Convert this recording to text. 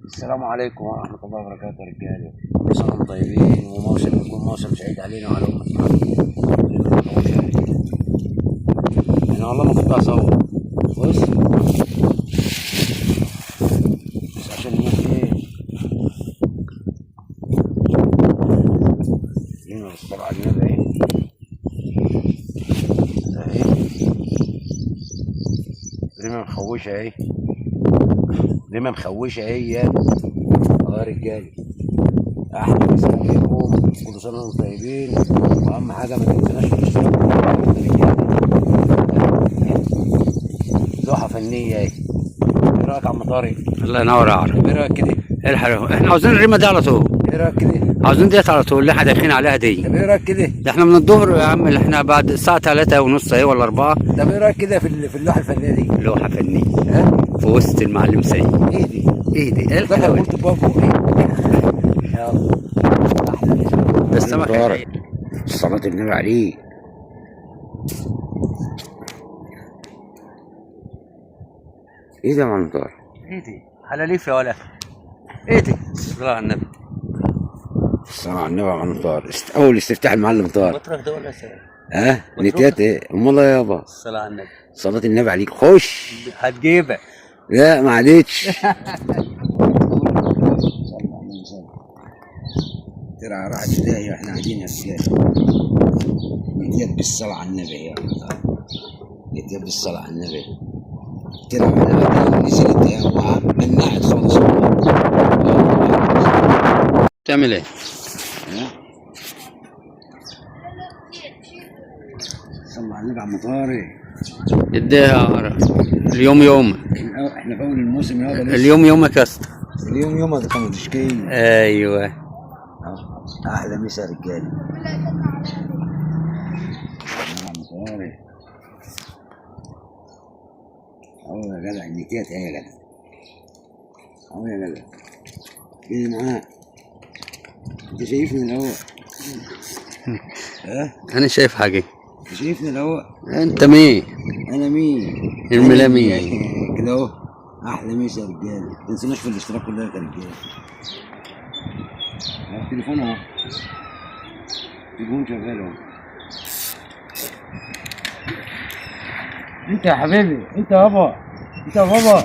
السلام عليكم ورحمة الله وبركاته يا رجالة. كل سنة وانتم طيبين وموسم يكون موسم سعيد علينا وعلى أمة محمد. أنا والله ما كنت أصور بص بس عشان الناس إيه هنا الصلاة على النبي أهي ريمة مخوشة أهي ريمة مخوشة أهي يا رجالة. احلى مسا عليكم، كل سنه وانتم طيبين، واهم حاجه ما تنسوناش في الاشتراك. لوحه فنيه اهي. ايه رايك يا عم طارق؟ الله ينور يا عرب. ايه رايك كده؟ الحلو احنا عاوزين الريمه دي على طول. ايه رايك كده؟ عاوزين ديت على طول اللي احنا داخلين عليها دي. طب ايه رايك كده؟ ده احنا من الظهر يا عم، اللي احنا بعد الساعه 3:30 اهي ولا 4. طب ايه رايك كده في اللوحه الفنيه دي؟ لوحه فنيه ها؟ في وسط المعلم سيد. ايه دي؟ ايه دي؟ ايه فاكر الحلاوه قلت دي؟ بابو ايه؟ يلا احلى مسا. ده السمكه. صلاة النبي عليه. ايه ده يا معلم طارق؟ ايه دي؟ حلاليف يا ولا ايه دي؟ صلاه على النبي. الصلاة على النبي يا معلم طارق. اول استفتاح المعلم طارق. بطرخ ده ولا سلام؟ ها؟ نتيات ايه؟ امال إيه يابا؟ الصلاه على النبي. صلاة النبي عليك خش. هتجيبها. لا ما عادتش. ترى راحت ازاي واحنا قاعدين يا رجاله. نتيات بالصلاة على النبي يا نتيات بالصلاة على النبي. ترى احنا نزلت يا مناعت خالص. تعمل ايه؟ صلى على النبي عم طارق. اديها يا عرب. اليوم يومك. احنا في اول الموسم يابا لسه. اليوم يومك يا اسطى. اليوم يوم ده كان تشكيل. ايوه. احلى مسا رجاله. عم طارق. اهو يا جدع النتيات اهي يا جدع. اهو يا جدع. ايه معاك؟ انت شايفني الاول؟ ها؟ انا شايف حاجه. انت شايفني الاول؟ انت مين؟ انا مين؟ الملامين. كده اهو. احلى مسا يا رجاله. ما تنسوناش في الاشتراك كلنا يا رجاله. التليفون اهو. التليفون شغال اهو. انت يا حبيبي، انت يابا، انت يا بابا.